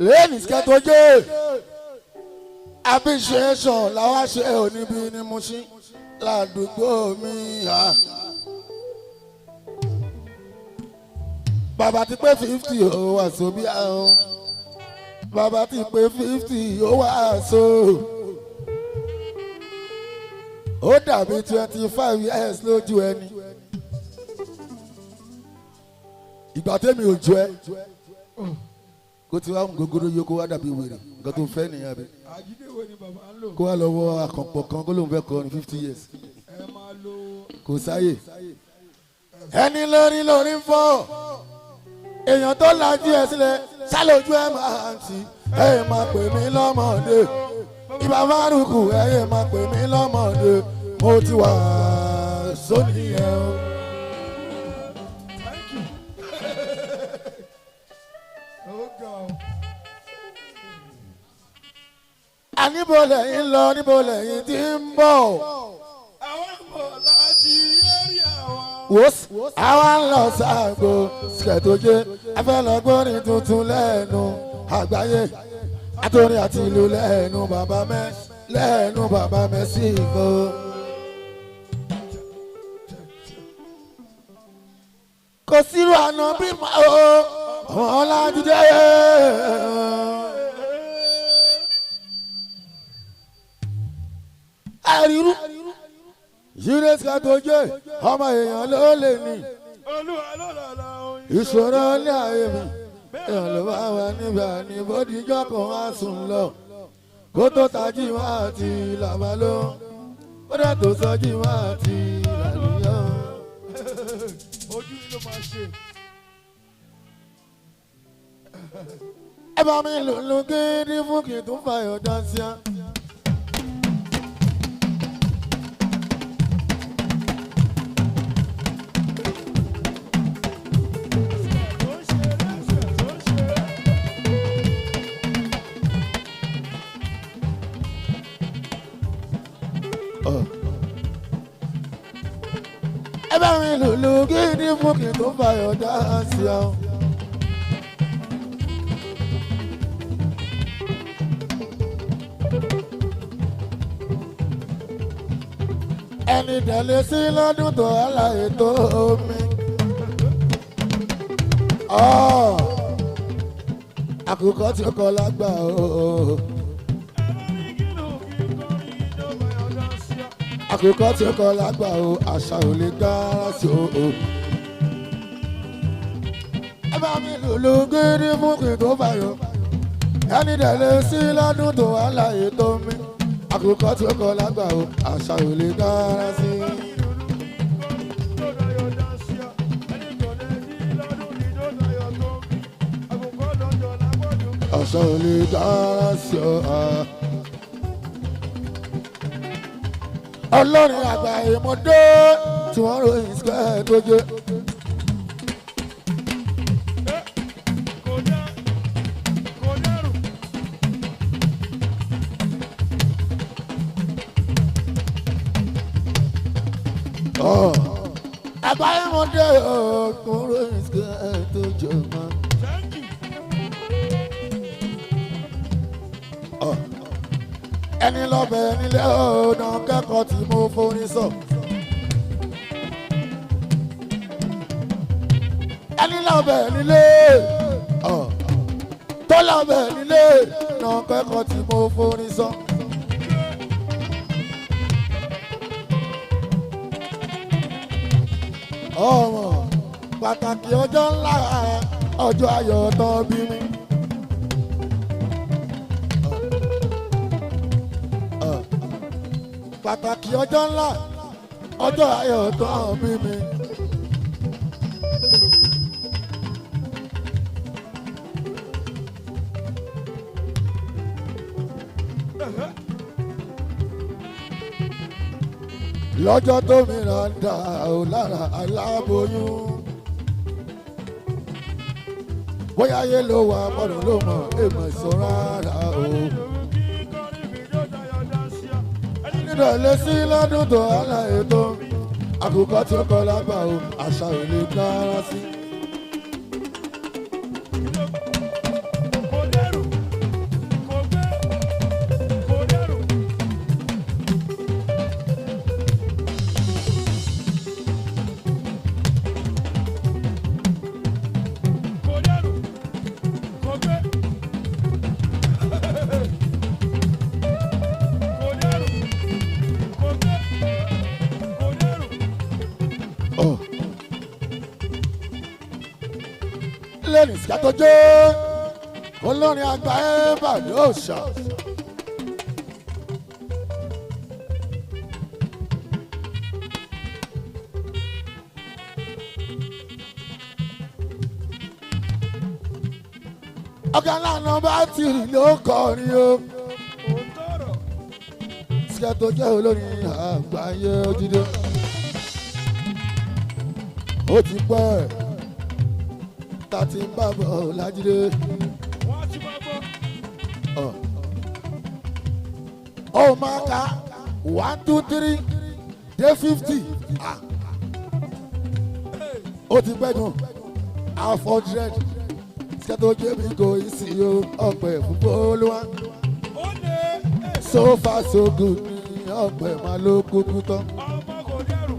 lẹ́yìn Sketo jẹ́ appreciation làwa ṣe oníbi ni mo ṣí ládùúgbò mi. Bàbá ti pé 50 ó wà sóbí àwọn bàbá ti pé 50 ó wà so ó dàbí 25 years lójú ẹni ìgbà tẹ́mi ò jọ ẹ́ kó ti wá gogoro yó kó wá dàbí wèrè nǹkan tó fẹ́ nìyẹn bí kó wá lọ́wọ́ àkànpọ̀ kan kó lóun fẹ́ kọ́ ní 50 years kò sáyè ẹni lórí ń fọ́ èèyàn tó lajú ẹ sílẹ̀ sálójú ẹ máa ń tì ẹ máa pè mí lọ́mọdé ìbá márùkù ẹ máa pè mí lọ́mọdé mo ti wà sóní ẹ o. Níbo lẹ́yìn lọ níbo lẹ́yìn tí ń bọ̀. Àwọn bọ̀ láti area wa. Àwa ń lọ sáàgbó Sketo jẹ́ afẹ́lọ́gbọ́nrin tuntun lẹ́nu àgbáyé àtòrin àti ìlú lẹ́nu bàbá mẹ́ sí ìgbó. Kò sírò àná bí màá o Ọlájídé. Àrírú yíre Sketo jẹ́ ọmọ èèyàn ló lè ní ìṣòro ní ayé mi èèyàn ló bá wà nígbà ní bódìjọ́ kan wá sùn lọ kó tó tají wá àti làbá ló kó dẹ̀ tó sọjí wá àti làlúyọ́. Ojú ló máa ṣe. Ẹ bá mi lùlù gidi fún kí n tún fàyọ̀ dáńsíá. Ẹ bá mi lùlù gidi fún kí n tó fàyọ̀ dáńsíá. Ẹni tẹ̀lé sí lọ́dún tó àlàyé tó mi. Àkùkọ tí ó kọ lágbà o. Àkùkọ tí ó kọ lágbà o, àṣà ò lè dára sí o. Ẹ bá mi lùlù gidi fún kí n tó fàyọ̀. Ẹni tẹ̀lé sí lọ́dún tó àlàyé tó mi. Àkùkọ tí ó kọ lágbà o, àṣà ò lè dára sí. Àṣà ò lè dára sí ọ. Ọlọ́rin àgbà ìmọ̀dé tí wọ́n ròyìn Sketo jẹ́. Àgbà ìmọ̀dé tí wọ́n ròyìn Sketo jẹ́ mọ́. Ẹni lọ́bẹ̀ nílé ọ̀nà kẹ́kọ̀ọ́ tí mo forí sọ. Ẹni lọ́bẹ̀ nílé tó lọ́bẹ̀ nílé ọ̀nà kẹ́kọ̀ọ́ tí mo forí sọ. Ọmọ pàtàkì ọjọ́ ńlá ọjọ́ ayọ̀ tán bí mi. Pàtàkì ọjọ́ ńlá ọjọ́ ayọ̀ tán bí mi. Lọ́jọ́ tó mìíràn dà ó lára aláboyún. bóyá ayé ló wà bọ́dọ̀ ló mọ̀ èèmọ̀ ìṣòro ara o. nínú ilé sí lọ́dún tó hàlà ètò àkùkọ tí ó kọ lágbà o àṣà ò lè dára sí. lẹ́nu Sketo jẹ́ olórin àgbà ẹ̀ bà yóò ṣá. ọ̀gá lànà bá tìrì ló kọrin o. Sketo jẹ́ olórin àgbà ẹ̀ ojúdé. ó ti pẹ́ tàti ń bá bọ̀ lájídé. wọ́n ti máa bọ́. ó máa ka 1 2 3 dé 50. ó ti pẹ́ gan half 100. Sketo jẹ́ mi kò í sí o ọ̀pẹ̀ fúnpọ̀ olúwa. so far so good ni ọ̀pẹ̀ máa ló kúkú tán. ọmọ kò dẹrù.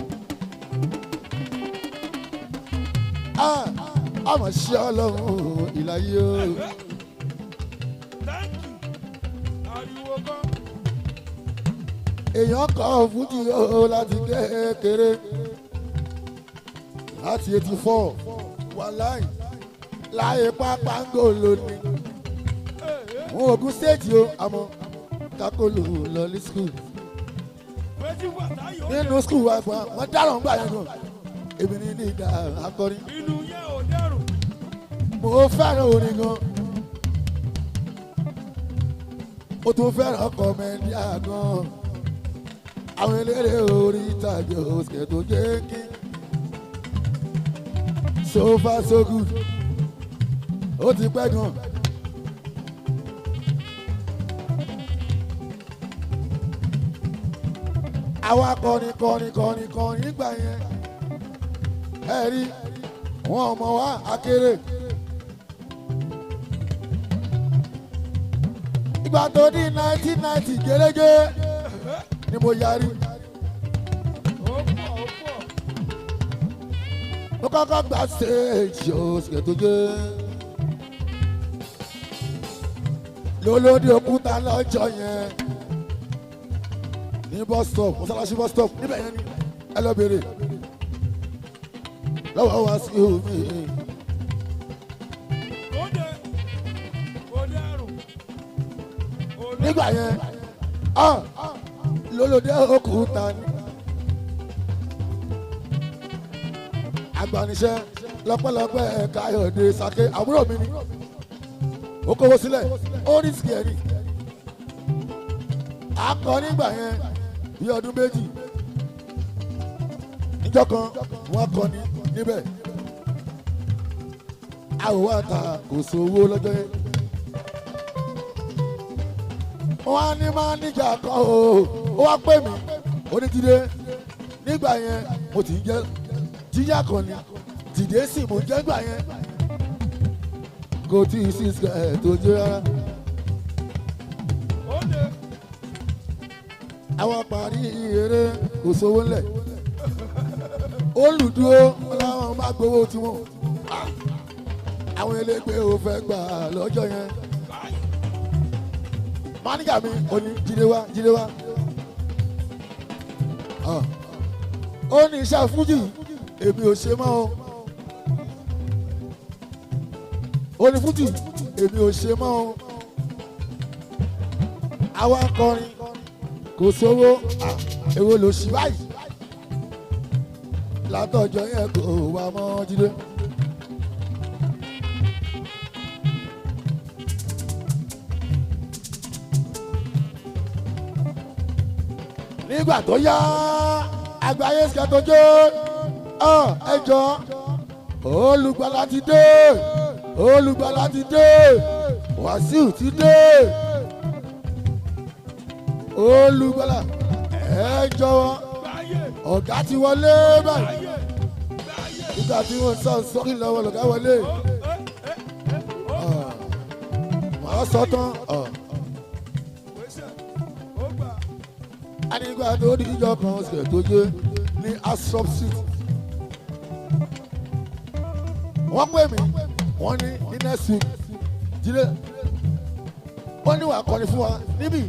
àmọ̀ ṣé ọlọ́run ìlàyé o. ariwo kan. èèyàn kọ́ Fuji o láti kékeré láti 84 wàláì láyé pápá ń gò lónìí. wọn ò gún stéèjì o àmọ́ kakolo lọ ní skul. nínú skul wa fún wa wọ́n dáràn gbà yẹn gan. èmi ní ìdá akọrin. inú yẹn ò dẹrù. mo fẹ́ràn orin gan. mo tún fẹ́ràn kọ́mẹ́díà gan. àwọn eléré orí ìtàgé Sketo jẹ́ kí. so far so good. ó ti pẹ́ gan. àwa kọrin nígbà yẹn. ẹ rí wọn ọmọ wa akéré. ìgbà tó di 1990 gẹ́gẹ́ ni mo yarí. ó pọ̀ ó pọ̀. mo kọ́kọ́ gba stage o Sketo jẹ́. lólódì òkúta lọ́jọ́ yẹn ní bus stop mọ́sálásí bus stop níbẹ̀ yẹn ni ẹ lọ bèrè lọ́wọ́ wá sí omi. ó dẹrù. nígbà yẹn lólódì òkúta ni agbanisẹ́ lọ́pẹ́lọpẹ́ Káyọ̀dé Sake àbúrò mi ni ó kówó sílẹ̀ ó ní sikẹ́rì akọ nígbà yẹn bí ọdún méjì níjọ́ kan wọ́n kọ ní níbẹ̀ àwọ̀ àtà kò sówó lọ́jọ́ yẹn wọ́n á ní máníjà kan o ó wá pè mí onídìdé nígbà yẹn mo ti ń jẹ́ jíjà kan ni dìde sì mo jẹ́ gbà yẹn kò tí ì sí Sketo jẹ́ rárá. àwọn parí eré kò sówó ńlẹ̀ olùdúró láwọn máa gbowó tiwọn àwọn elégbé ò fẹ́ gbà lọ́jọ́ yẹn máníjà mi ò ní jíde wá ó ní iṣẹ́ Fuji èmi ò ṣe mọ́ o ó ní Fuji èmi ò ṣe mọ́ o àwa akọrin kò sówó èwo ló ṣì báyìí látọjọ́ yẹn kò wá mọ́ jíde. nígbà tó yá àgbáyé Sketo jẹ́ ẹjọ́ olùgbàlà ti dé olùgbàlà ti dé Wàsíù ti dé olùgbàlà ẹ jọ̀wọ́ ọ̀gá ti wọlé báyìí nígbà tí wọ́n sọ sọ́kì lọ́wọ́ lọ́gá wọlé wọ́n sọ tán anigba tó di ìjọ kan Sketo yé ní Astrop Street wọ́n pè mí wọ́n ní next week jíde wọ́n ní wà kọ́ni fún wa níbí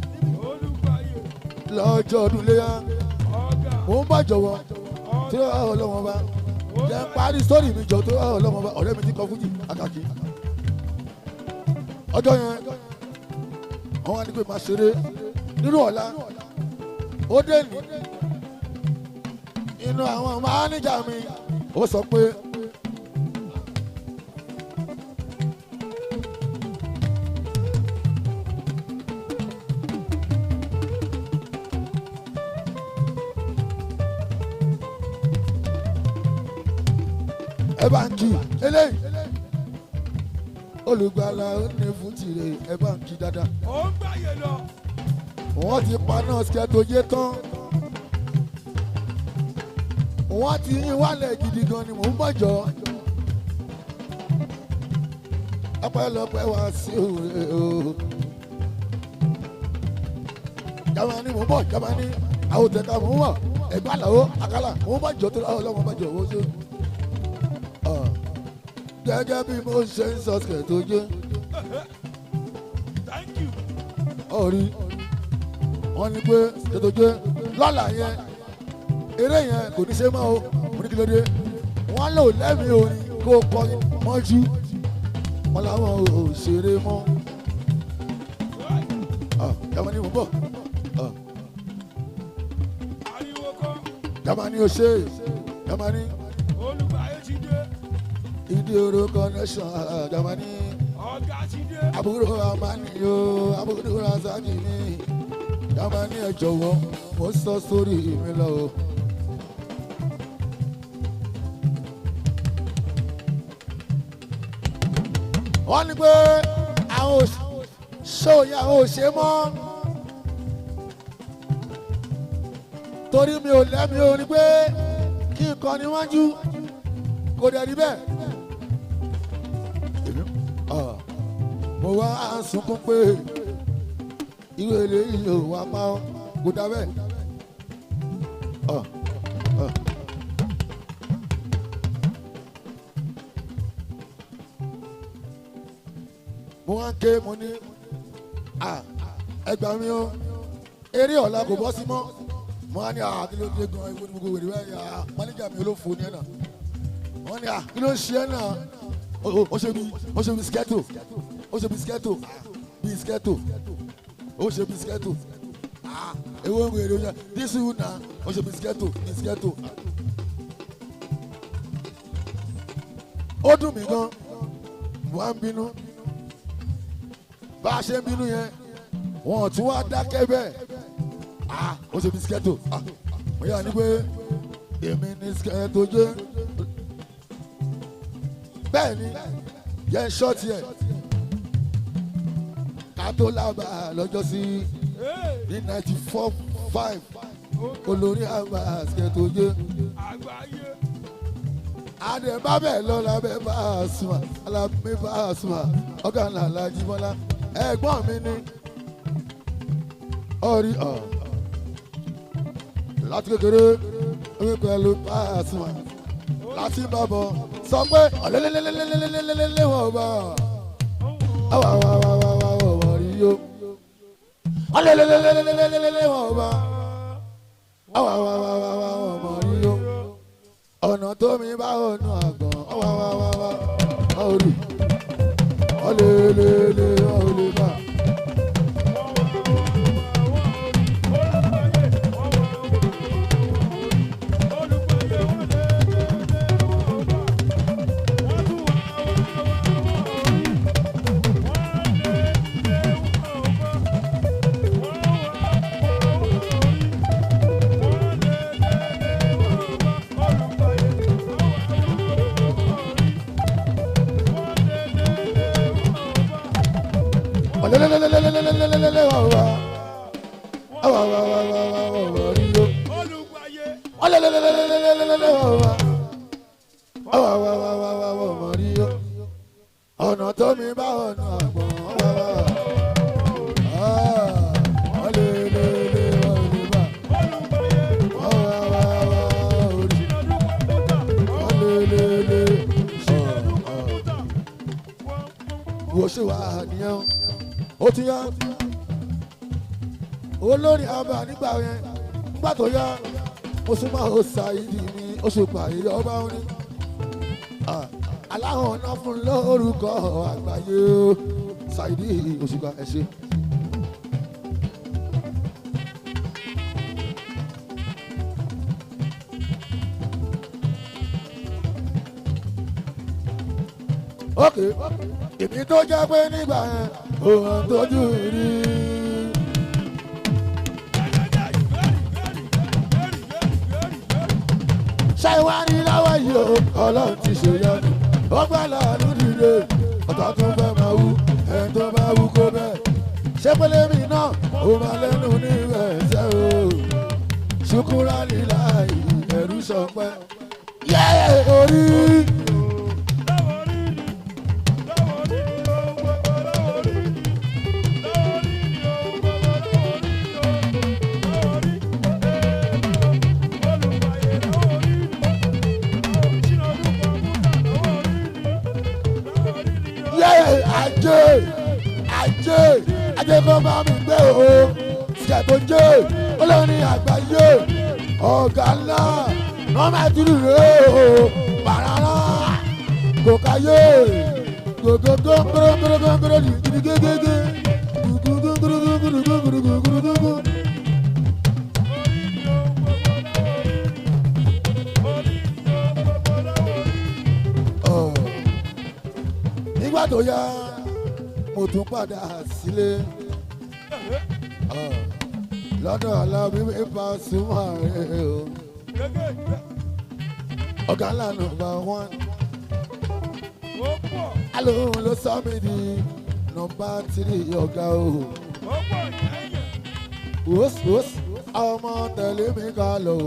lọ́jọ́ ọdún léyà mò ń bá jọ̀wọ́ tí ó hàn ọlọ́wọ́n bá jẹ́ parí sórí mi jọ tó hàn ọlọ́wọ́n bá ọ̀rẹ́ mi ti kọ Fuji àkàkì ọjọ́ yẹn wọ́n wá ní pé máa ṣeré nínú ọ̀la ó dé ní inú àwọn máníjà mi ó sọ pé ẹ bá ń kí eléyìí olùgbàlà ó ní fún tìrẹ ẹ bá ń kí dáadáa. ó ń gbàyè lọ. wọ́n ti paná Sketo yé tán wọ́n ti yín wálẹ̀ gidi gan ni mò ń bọ̀jọ́ ọpẹ́lọpẹ́ wá sí òwe o jamani mò ń bọ̀ jamani àwọn òtẹ̀ka mò ń wọ̀ ẹ̀gbá làwọ̀ àkàlà mò ń bọ̀jọ́ tó láwọn ọlọ́mọ bọ̀jọ́ owó ṣe gẹ́gẹ́ bí mo ṣe ń sọ Sketo yé orí wọ́n ní pé Sketo yé lọ́la yẹn eré yẹn kò ní ṣe mọ́ o mo ní kí ló dé wọ́n lò lẹ́mìí orin kó kọ́ mọ́jú wọ́n làwọn ò ṣeré mọ́ jamani mo bọ̀ jamani o ṣe jamani ìdí oró connection jamani àbúrò amani o àbúrò rasaki ni jamani ẹ jọ̀wọ́ mo sọ sórí mi lọ o. wọ́n ní pé àwọn ṣòyìn àwọn òṣè mọ́ torí mi ò lẹ́mi ò ní pé kí n kọ́ níwájú kò dẹ̀ rí bẹ́ẹ̀. mo wá sunkún pé ìwé eléyìí ò wá pa ọ́ kò dá bẹ́ẹ̀. mo wá ń ké mo ní ẹgbà mi o eré ọ̀la kò bọ́ sí mọ́ mo wá ní kí ló dé gan ìwé ní gbogbo wèrè báyìí mánéjà mi olófo ni ẹ̀ náà wọ́n ní kí ló ń ṣe ẹ́ náà ó ṣe bí Sketo ó ṣe bí Sketo bí Sketo ó ṣe bí Sketo ewu ń wèrè oúnjẹ dísù náà ó ṣe bí Sketo bí Sketo ó dùn mí gan mo wá ń bínú bá a ṣe ń bínú yẹn wọn tún wá dákẹ́ bẹ́ẹ̀ ó ṣe bí Sketo mo yà ní pé èmi ní Sketo jẹ́ bẹ́ẹ̀ ni yẹn ṣọ́ọ̀tì ẹ̀ ká tó lábàá lọ́jọ́ sí ní 94.5 olórí àgbà Sketo jẹ́ àdèbá bẹ́ẹ̀ lọ lábẹ́ bá a sùn alábẹ́ bá a sùn ọ̀gá ńlá Alájíbọ́lá ẹ̀gbọ́n mi ní ọ̀rí láti kékeré omi pẹ̀lú bá a sùn láti bá bọ̀ sọ pé ọ̀lẹ́lẹ́lẹ́lẹ́lẹ́lẹ́lẹ́lẹ́ wọ̀ bá wọ̀ rí yó ọ̀lẹ́lẹ́lẹ́lẹ́lẹ́lẹ́lẹ́ wọ̀ bá wọ̀ rí yó ọ̀nà tó mi bá ọ̀nà àgbọ̀n ọ̀rí ọ̀lẹ́lẹ́lẹ́ ọ̀lẹ́ bá. ọlẹ́lẹ́lẹ́lẹ́lẹ́lẹ́lẹ́lẹ́lẹ́ wà wà rí o ọlẹ́lẹ́lẹ́lẹ́lẹ́lẹ́lẹ́lẹ́ wà wà rí o ọ̀nà tó mi bá ọ̀nà àgbọ̀n wà wà ọlẹ́lẹ́lẹ́ wà rí bá wà rí ọlẹ́lẹ́lẹ́ wo ṣe wà nìyẹn ó ti yá olórí àbá nígbà yẹn nígbà tó yá mo súnmọ́ ó ṣàìdí mi ó ṣùpà ìyá ọba òní aláhùn ọ̀nà fún lórúkọ àgbáyé ṣàìdí òṣùpá ẹ ṣé. ok èmi tó jẹ́ pé nígbà yẹn òun tójú rí. ṣé wàá ní láwọ̀ yìí o ọlọ́run ti ṣe yọnu ó gbà láàánú dìde ọ̀tá tún fẹ́ máa wú ẹni tó bá wú kó bẹ́ẹ̀. ṣé pélé mi náà ó máa lẹ́nu ní ìrẹsẹ̀ o ṣùkúrà lílà ẹ̀rú ṣọpẹ́ yẹ́ orí. ajé kó bá mi gbé o Sketo jẹ́ olórin àgbáyé ọ̀gá ńlá nọ́ọ̀mà ìdúró rẹ̀ o pàrọ̀rọ̀ kò káyé gògógógógógógógógó gidigégégé gògógógógógógógógógógógó. nígbà tó yá mo tún padà sílé lọ́dọ̀ alábí pípa súnmọ́ rẹ̀ o ọ̀gá ńlá nọ́mbà 1 alóhùn ló sọ mí di nọ́mbà 3 ọ̀gá o wos ọmọ tẹ̀lé mi ká lọ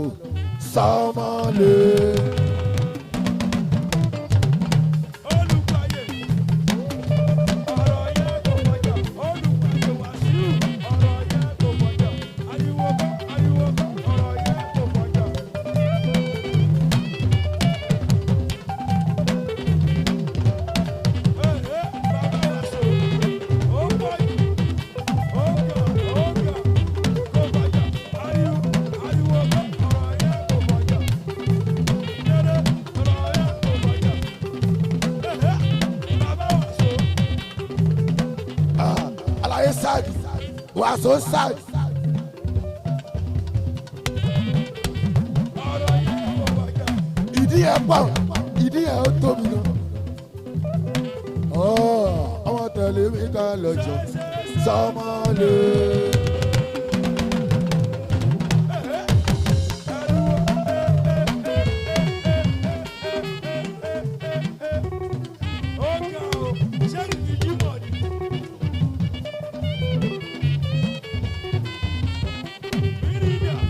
sọmọ lé. wà so sad. ìdí ẹ̀ pọ̀ ìdí ẹ̀ ó tóbi gan. ọmọ tẹ̀lé mi ká lọ́jọ́ sọmọlé.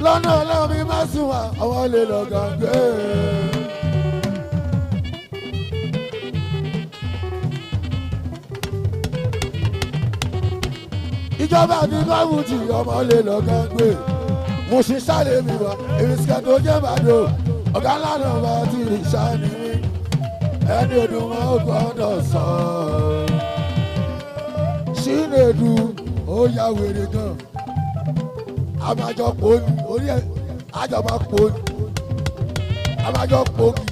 lọ́nà ọlọ́run mi máa sùn wá àwọn lè lọ gàgbé. ìjọba mi bá wù tí ọmọ lè lọ gàgbé. mo ṣe sáré mi wá èmi Sketo jẹ́ bàdó ọ̀gá ńlá náà bá ti rí sáni mi ẹni odò wọn ò gbọ́dọ̀ sọ. Ṣínédu ó ya wèrè gan. Àmàjọ pòní orí ẹ̀ àjọ máa pòní àmàjọ pòkì.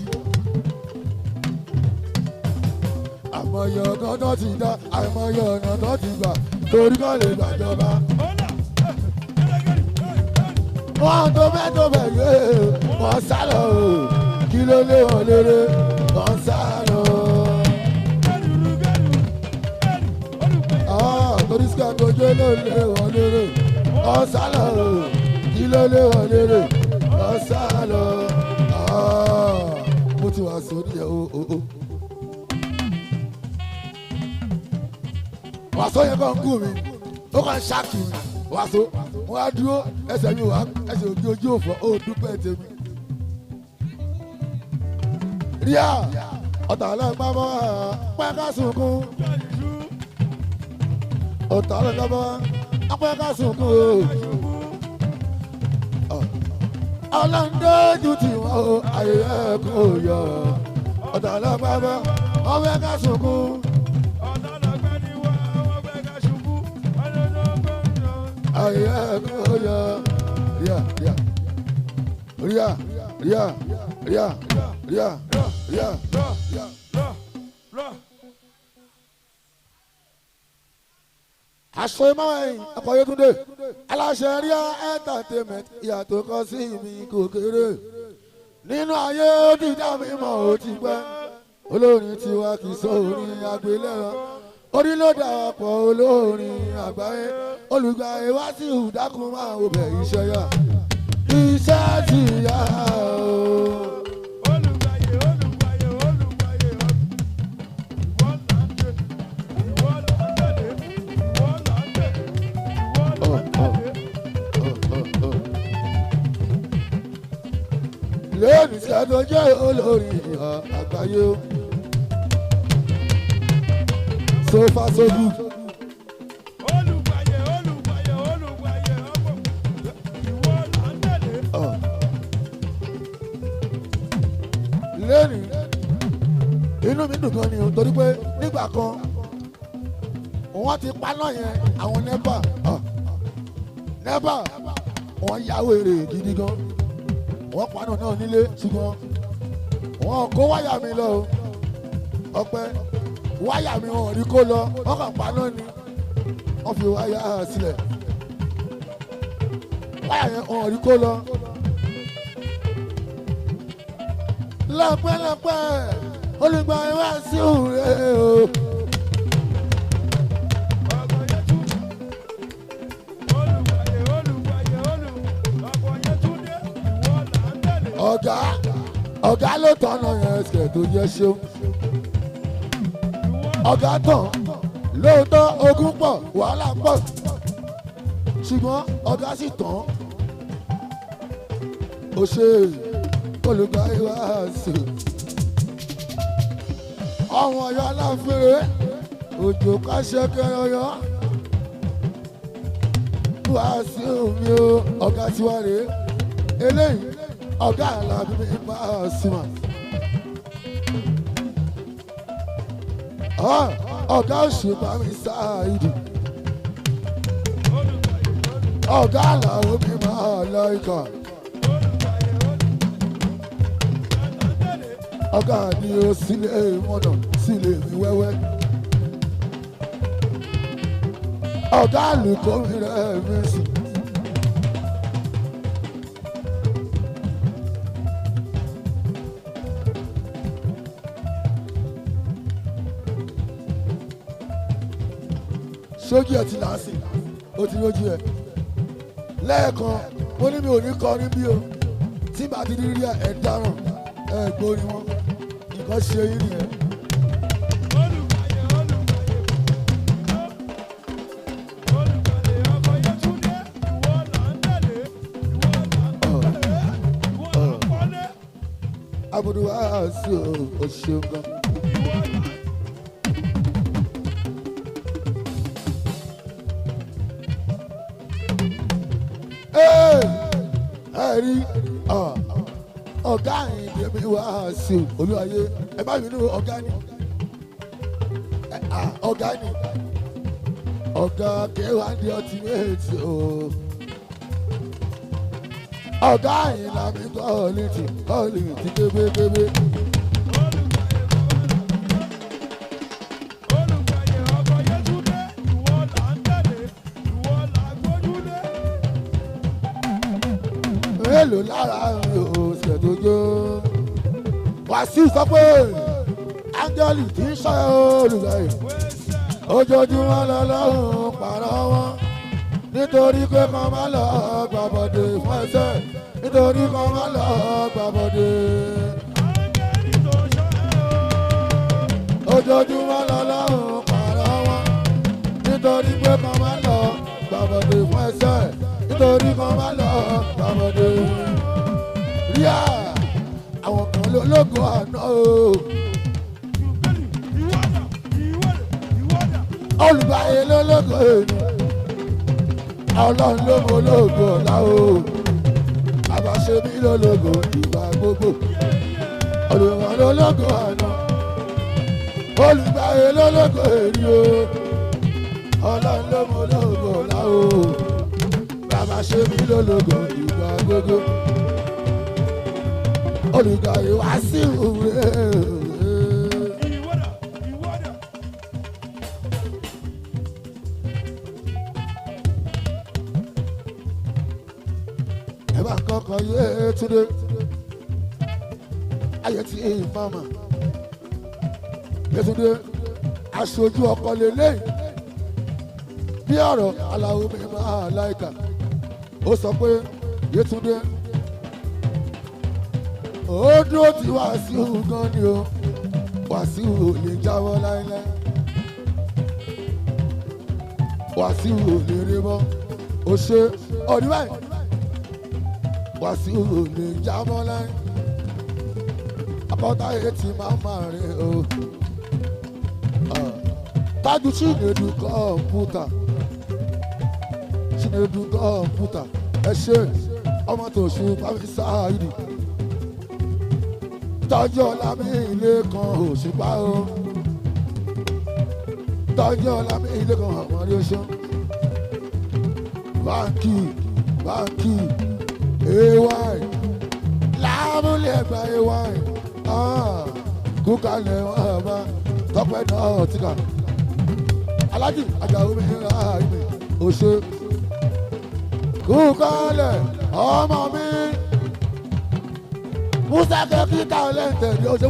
àmọye ọ̀nà tó ti dá àmọye ọ̀nà tó ti gbà torí kọ́ lè gbàjọba. wọ́n tó bẹ́ẹ̀ yé wọ́n sá lọ o kí ló lé wọn léré wọ́n sá lọ. torí Sketo jẹ́ ló lé wọn léré ọ̀sálọ̀ o kí ló lé wọn lérè ọ̀sálọ̀ mo ti wà sórí ẹ̀ o. wà wàásù yẹn kàn ń gùn mi ó kàn ń ṣáàkì mi wàásù wọn á dúró ẹsẹ̀ mi wà ẹsẹ̀ òbí ojú òfò ó dúpẹ́ tèmi. ríà ọ̀tá ọlọ́gbà bọ́ pẹ́ ká sunkún ọ̀tá ọlọ́gbà bọ́ pẹ́ ká sunkún o. ọlọ́ndójú tí wọ́n o ayẹyẹ kò yọ ọ̀tá ọlọ́gbà bọ́ pẹ́ ká sunkún. Ayẹyẹ kò yọ ríà ríà ríà ríà ríà ríà ríà. aṣọ ìmọ̀wẹ̀yìn akọ̀yẹ́túndé aláṣẹ ríà entertainment ìyàtọ̀ kan sí mi kò kéré nínú ayé ó ti dá mi mọ̀ ó ti pẹ́ olórin tiwa kì í sọ orin àgbélẹ̀rọ orí ló dàpọ̀ olórin àgbáyé olùgbàyè wá sí ìdákun máa wò bẹ̀ iṣẹ́ yá iṣẹ́ ti yá o. lónìí Sketo jẹ́ olórin àgbáyé o. So far so good. lẹ́nu inú mi dùn gan ni o torí pé nígbà kan wọ́n ti paná yẹn àwọn nẹ́pà wọ́n ya wèrè gidi gan wọ́n paná náà nílé ṣùgbọ́n wọ́n kó wáyà mi lọ ọpẹ́ wáyà mi wọn ò rí kó lọ wọ́n kàn paná ni wọ́n fi wáyà sílẹ̀ wáyà yẹn wọn ò rí kó lọ. lọ́pẹ́lọpẹ́ olùgbà ìwà sí òre o. ọ̀gá ló tọ̀nà yẹn Sketo jẹ́ ṣeun. ọ̀gá tán lóòótọ́ ogun pọ̀ wàhálà pọ̀ ṣùgbọ́n ọ̀gá sì tán ó ṣe olùgbà ìwà sí ọmọ ọyọ aláfẹrẹ òjò káṣẹ kẹrọyọ wá sí omi o ọ̀gá tiwa rèé eléyìí ọ̀gá Àlàbí mi bá a sí ma ọ̀gá òṣùpá mi Sáìdì ọ̀gá Àlàó mi máa lọ ikọ̀. ọ̀gá ni ó sílé mọ́nà sílé mi wẹ́wẹ́. ọ̀gá àlùkò mi rẹ̀ mí sí. sójú ẹ̀ ti láàsì ó ti lójú ẹ̀ lẹ́ẹ̀kan mo ní mi ò ní kọrin bí o tí bá ti rí ẹ̀ dáràn ẹ̀ gbórí wọn nǹkan ṣe yín nìyẹn. abudu wa sí o ṣeun gan. rí ọ̀gá Àyìndé mi wá sí olúwayé ẹ bá mi nú ọ̀gá ni ọ̀gá K1 ultimate o ọ̀gá Àyìnlá mi kọ́ọ̀lì kébékébé. mélòó lára mi ò Sketo jó Wàsíù sọ pé áńgẹ́lì tí ń ṣọ́ olùgbàyè ojoojúmọ́ lọ́lọ́run pààrọ̀ wọn nítorí pé kàn má lọ gbàbọ̀dé fún ẹsẹ̀ nítorí kàn má lọ gbàbọ̀dé. ojoojúmọ́ lọ́lọ́run pààrọ̀ wọn nítorí nítorí pé kan máa lọ gbàbọ̀dé fún ẹsẹ̀ nítorí kan máa lọ gbàbọ̀dé. ríà àwọn kan lólógo àná o. olùgbàyè lólógo èèyàn ọlọ́run ló mọ ológo ọ̀la o. àbáṣe mi lólógo ìgbà gbogbo olùwà lólógo àná olùgbàyè lólógo èèyàn ọlọ́run ló mọ ológo ọ̀la o. àbáṣe mi lólógo ìgbà gbogbo olùgbàyè wá sí ìwúre. Kọ́kọ́ yé túnde ayé tí mama yétúndé aṣojú ọkọ lélẹ́yìn bí ọ̀rọ̀ aláwo mi máa láìka ó sọ pé yétúndé ó dúró tí Wàsíù gan ni o Wàsíù ò lè jáwọ́ láéláé Wàsíù ò lè rí mọ́ ó ṣe ọ̀rí báyìí. Wàsíù lè jábọ́ láì akọ́tà etí màmá rẹ̀ o. Tájú Chinedu kọ̀ǹpútà ẹ ṣe ọmọ tó ṣe pàmì sáàyìdì tọ́jú ọlámi ilé kan òṣùpá o tọ́jú ọlámi ilé kan àwọn rí oṣù báńkì AY láàmúlẹ̀ ẹgbà AY kúkàlẹ̀ wọn bá tọpẹ́ náà tìkà alájì Àjàó mi ra ìmì òṣè kúkàlẹ̀ ọmọ mi Musa kẹ́kí tàlẹ́ǹtẹ̀ ni òṣè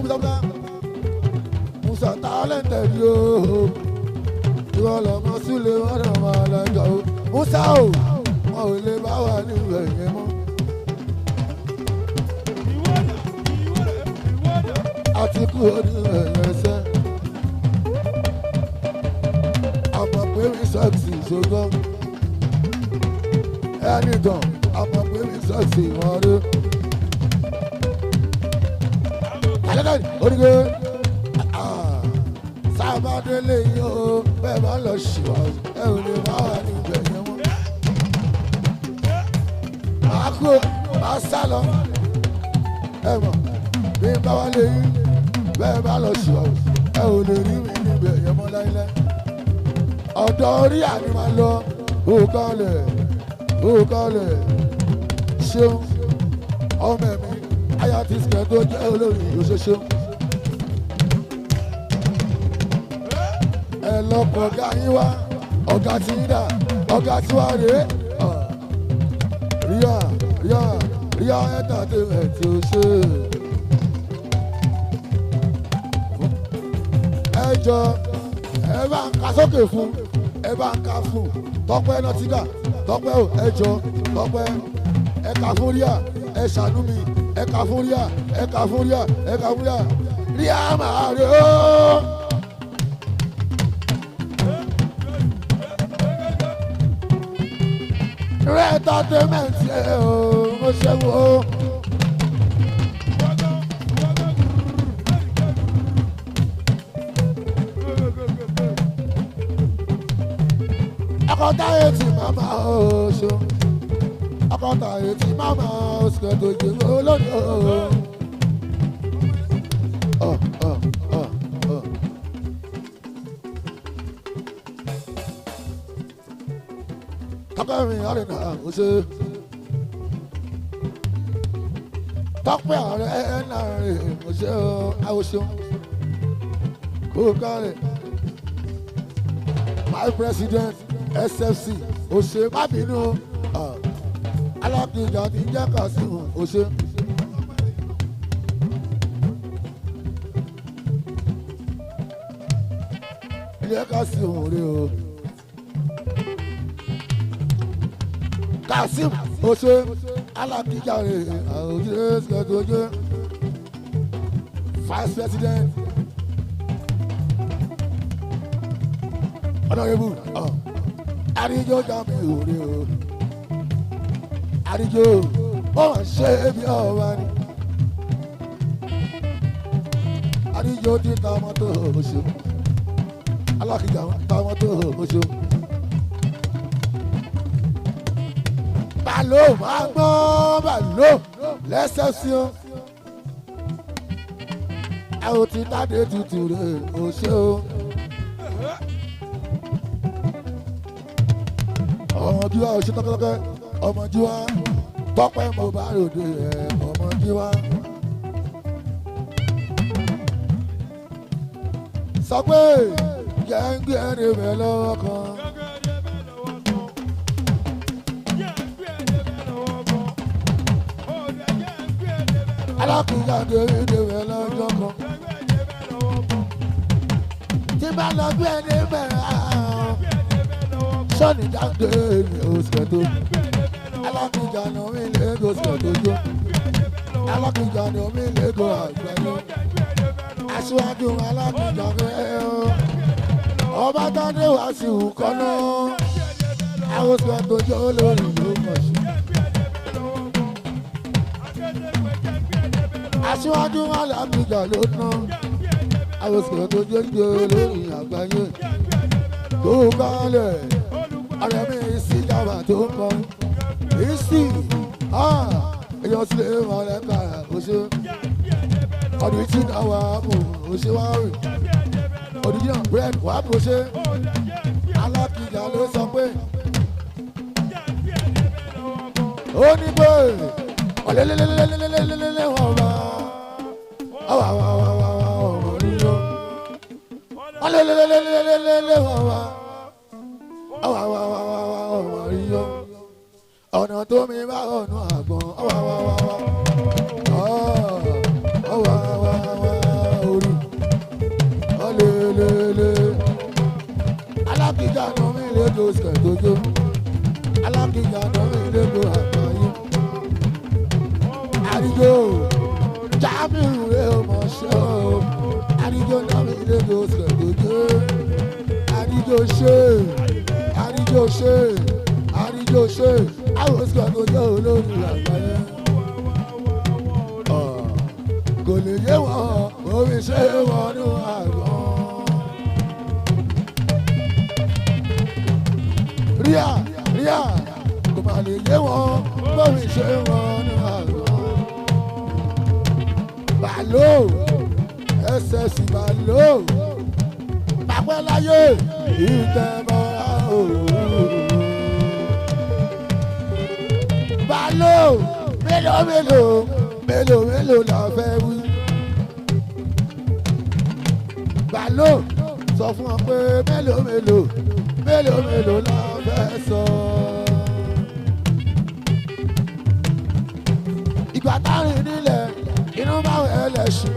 Musa tàlẹ́ǹtẹ̀ ni o ìwọ lọmọ sílẹ̀ wọn náà máa lọ́jọ́ o Musa o wọn ò lè bá wà nílùú ẹ̀yẹ mọ́. Àti kú onílẹ̀ ẹ̀sẹ̀ àmọ̀ pé mi sọ́ọ̀tì ṣogbọ́n ẹni gan àmọ̀ pé mi sọ́ọ̀tì wọ́n rí. Àlẹ́kọ̀ọ́ onígbé sábàdélé yìí ó bẹ́ẹ̀ bá lọ ṣìwà ẹ ò lè bá wà ní ìgbẹ̀yẹ̀ wọn. Màá kú màá sá lọ ẹ mọ̀ bí n bá wá lé yín bẹ́ẹ̀ bá lọ ṣìwà ẹ ò lè rí mi ní ìgbẹ̀yẹ̀ mọ́ láíláí. Ọ̀dọ̀ orí àní máa lọ òkàlẹ̀ ṣeun ọmọ ẹ̀mí aya ti Sketo jẹ́ olórí òṣèṣe. Ẹ lọ́kọ̀ ọ̀gá yín wá ọ̀gá tí ń dà ọ̀gá tí wá rèé ríà entertainment tí ó ṣe. Ẹ jọ ẹ bá ń ka sókè fún ẹ bá ń ka fún Tọ́pẹ́ nọtíkà Tọ́pẹ́ o ẹ jọ Tọ́pẹ́ ẹ kà fún ríà ẹ ṣàánú mi ẹ kà fún ríà ẹ kà fún ríà ẹ kà fún ríà ríà máa rè ó. Entertainment ẹ o mo ṣe wo. Akọ́tà etí mama oṣù akọ́tà etí mama Sketo jẹ́ olórí o. Tọ́pẹ́ mi àrìnà oṣù Tọ́pẹ́ ààrẹ ẹ̀nà rẹ̀ oṣù àwòṣù kó kárẹ̀ my president SFC òṣè má bínú alákìjà ti jẹ́ Kasimu òṣè. Ilé Kasimu rè o Kasimu òṣè alákìjà rè òṣè Sketo òṣè vice president honorable àríjó jà mí òde o àríjó ó mà ṣe bí ọba ni àríjó ti ta mọ́tò oṣù alákìjà ta mọ́tò oṣù bàló máa gbọ́ bàló lẹ́sẹ̀ sí o ẹ ò ti dáde tutù rẹ̀ oṣù o. ọmọdúnwá oṣù tọkọtọkọ ọmọdúnwá tọpẹ mo bá ròde ẹ ọmọdúnwá. sọ pé yẹ ń gbé ẹni bẹ lọ́wọ́ kan. alákùnjáde ìdè bẹ lọ́jọ́ kan. tí bá lọ gbé ẹni bẹ̀rẹ̀ sọ́ni jáde ní Sketo alákìjànà mi lẹ́gọ̀ Sketo jó alákìjànà mi lẹ́gọ̀ àgbáyé aṣíwájú alákìjànà ọba tádé wá sí ìkọ́nà àwọn Sketo jó lórí ló mọ̀ sí. aṣíwájú alákìjà ló ná àwọn Sketo jó lórí àgbáyé tó kálẹ̀. Ọ̀rẹ́ mi sí jàmbá tó ń kọ́ ìsì èèyàn sì lè mọ̀ lẹ́ka oṣù ọdún tí náà wà mú oṣù wá rìn original bread wà mú oṣù alákìjà ló sọ pé ó ní pé ọ̀lẹ́lẹ́lẹ́lẹ́lẹ́lẹ́lẹ́lẹ́ wọ́n bá ọ̀wọ̀ nílò ọ̀lẹ́lẹ́lẹ́lẹ́lẹ́lẹ́ wọ́n bá ọ̀nà tó mi bá ọ̀nà àgbọ̀n orí ọ̀lẹ́lẹ́lẹ́ alákìjà náà mi lẹ́gọ̀ Sketo jó alákìjà náà mi lẹ́gọ̀ àgbáyé àríjó Jamiu rẹ̀ ọmọ ṣẹ́ o àríjó náà mi lẹ́gọ̀ Sketo jó àríjó ṣe. Àríjó ṣe àwọn Sketo jẹ́ olórí àgbáyé. Kò lè yé wọn omi ṣe wọn ní àgbọn. Ríà kò má lè yé wọn omi ṣe wọn ní àgbọn. Bàló ẹsẹ̀ sí bàló pàpẹ́ láyé ìtẹ̀mọ́ bàló mélòó la fẹ́ wí. Bàló sọ fún ọ pé mélòó la fẹ́ sọ. ìgbà tárin nílẹ̀ inú máa ń ẹlẹ́sùn.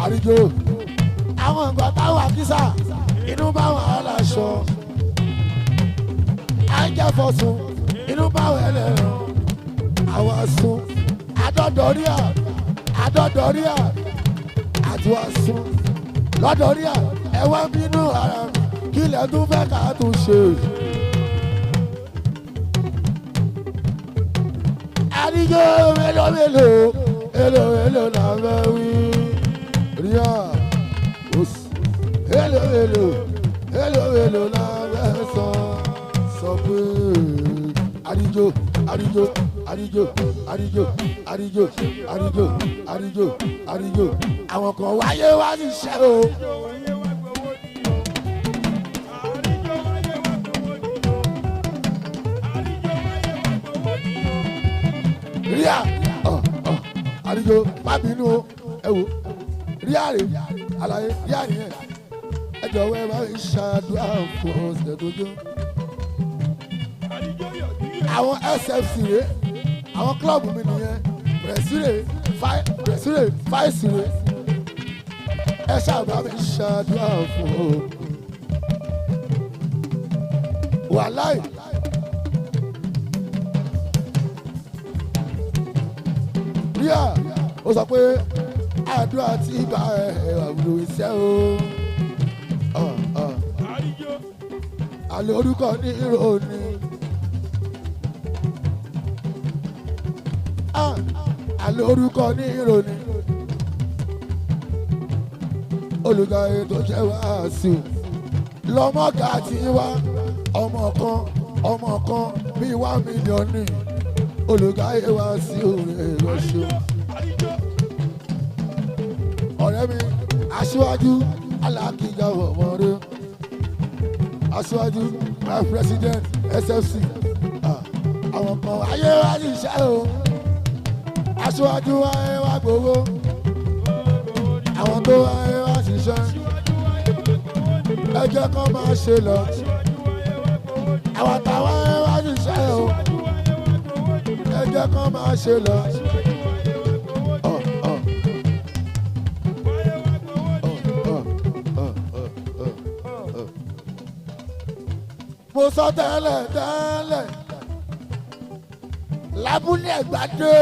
Àríjó àwọn nǹkan táwọn àkísà inú bá wọn aláṣọ àjẹfọsùn inú bá wọn ẹlẹ́rọ àwọn asún adọ́dọ́ríà àtúwàsún lọ́dọ̀ríà ẹ̀wọ́n bínú ara kí ilẹ̀ tún fẹ́ ká tún ṣe. Àríjó mélòó la fẹ́ wí. Ríà òsì hello la fẹ́ sọ pé àríjó àwọn kan wáyé wá ní iṣẹ́ o. Ríà àríjó má bínú o ẹ wò ríà rè àlàyé ríà nìyẹn ẹ jọ̀wọ́ ẹ máa ń ṣàdúrà fún Sketo jó. àwọn SFC rè àwọn kílọ̀bù mi nìyẹn pẹ̀sìrè fáìsì rè ẹ ṣàbá mi ṣàdúrà fún o. wàláì ríà ó sọ pé àdúrà tí bá ẹ wà ìlú iṣẹ́ o. àríjó. Àlè orúkọ ní ìròní. Àlè orúkọ ní ìròní. Olùdarí tó jẹ́ wàásù lọ́mọ́gà tí wá ọmọ kan bíi 1 million ní olùdarí wàásù rẹ̀ lọ́sọ̀. Ọ̀rẹ́ mi aṣíwájú alákìjà ọmọdé aṣíwájú my president SFC àwọn kan ayé wá ní iṣẹ́ o aṣíwájú ayé wá gbowó àwọn tó ayé wá ṣiṣẹ́ ẹ jẹ́ kó máa ṣe lọ àwọn táwọn ayé wá ṣiṣẹ́ o ẹ jẹ́ kó máa ṣe lọ. Mo sọ tẹ́lẹ̀ lábúlé Ẹ̀gbádé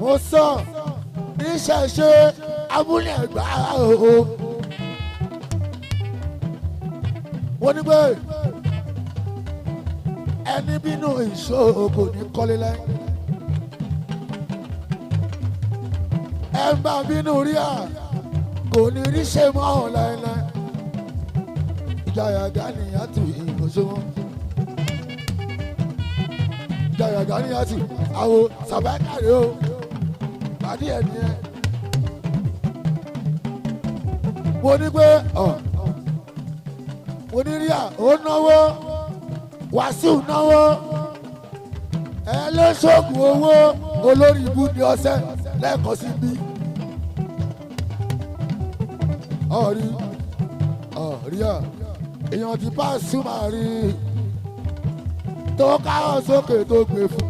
mo sọ níṣẹ̀ṣe abúlé Ẹ̀gbá o. Wọ́n ní pé ẹni bínú ìṣòro kò ní kọ́lé lẹ́yìn. Ẹ ń bá bínú rí à kò ní rí ṣe mọ́ ọ̀ láéláé. Ìjayà Gàníyàtù ìmọ̀ṣọ́wọ́. Ìjayà Gàníyàtù àwo sàbákàrẹ́ o. Pàdé ẹni ẹ. Mo ní pé mo ní rí à ó náwó Wàsíù náwó ẹ ló ṣoògùn owó olórí ibú ní ọ̀sẹ̀ lẹ́ẹ̀kan sí bí. Ọ̀rí à èèyàn ti bá súnmọ́ rí tó káwọ́ sókè tó gbé fún.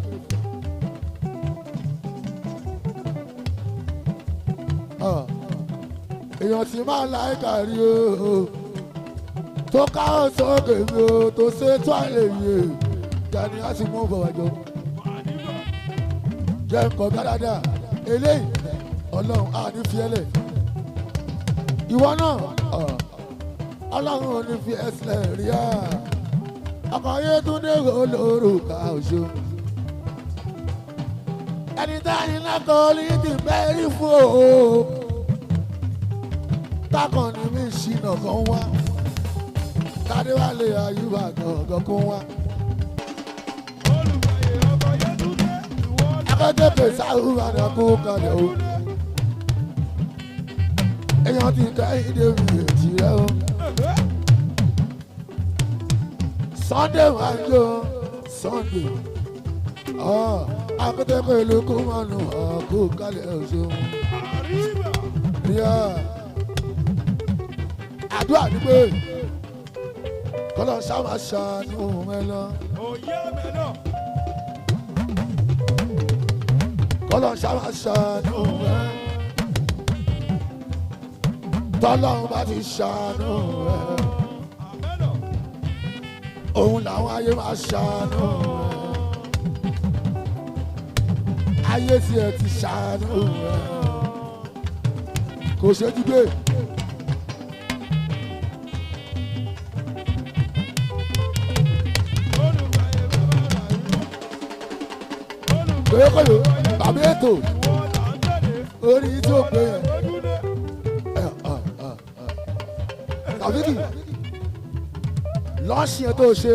Èèyàn ti máa láìka rí o tó káwọ́ sókè mi o tó ṣe tó àlè yè Gani á sì mú bọ̀wájọ́. Jẹ́ nǹkan dáadáa eléyìí Ọlọ́run á ní fiẹ́lẹ̀ ìwọ náà. Ọlọ́run ò ní fi ẹsẹ̀ rí à ọkọ̀ yé tún dé olórúkà oṣù ẹni táyì lákọ̀ọ́ ní ti bẹ́ẹ̀rí fún o tákàn ní mí ṣìnà kan wá Tadéwálé Àyùbá gangan kún wá. Akẹ́kẹ̀ẹ́ sáhùbàdàn kú kalẹ̀ o èèyàn ti Kẹ́hìndé mi èjì rẹ o. Sunday wájú Sunday akẹ́kẹ̀ẹ́ ìlú kú mọ́nù kú kalẹ̀ oṣù. Àdúrà ní pé kọ́lọ́ sábà ṣàánú mẹ́lọ. Kọ́lọ́ sábà ṣàánú mẹ́lọ. Tọ́lọ́run bá ti ṣàánú ẹ̀ òun làwọn ayé máa ṣàánú ẹ̀ ayé tí ẹ ti ṣàánú ẹ̀ kò ṣe jí gbé. Kòyókòyó bàbá ètò orí tí ó pè yẹn. Tàbíkì lọ́ọ̀ṣì ẹ̀ tó ṣe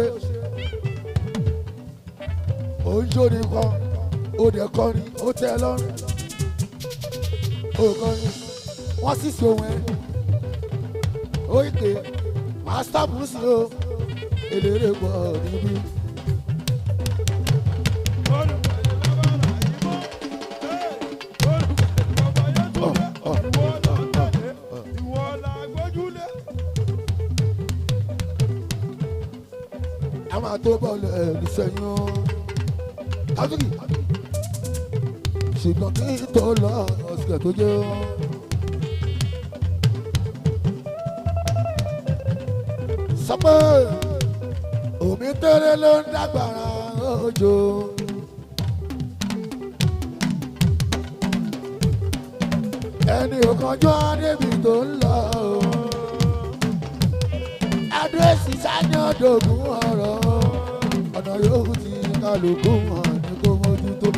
oúnjẹ òní kan òde kọrin ó tẹ́ ẹ lọ́rùn òkọrin wọ́n sì ṣe ohun ẹ̀ ó ìpè mástá bùsì o eléré pọ̀ níbí. A máa tó bọ́ọ̀lù ẹ̀rù sẹ́yìn Tàbíkì ṣùgbọ́n kí n tó lọ ọ̀sẹ̀ tó jẹ́ sọ pé omi tẹ́lẹ̀ ló ń dàgbàrà òjò. ẹni òkanjọ́ débi tó ń lọ. Adúrẹ́sì sáyẹn ọ̀dọ́gùn ọ̀rọ̀ ọ̀nà yòówù tí kálukú hàn ní kó mójútó.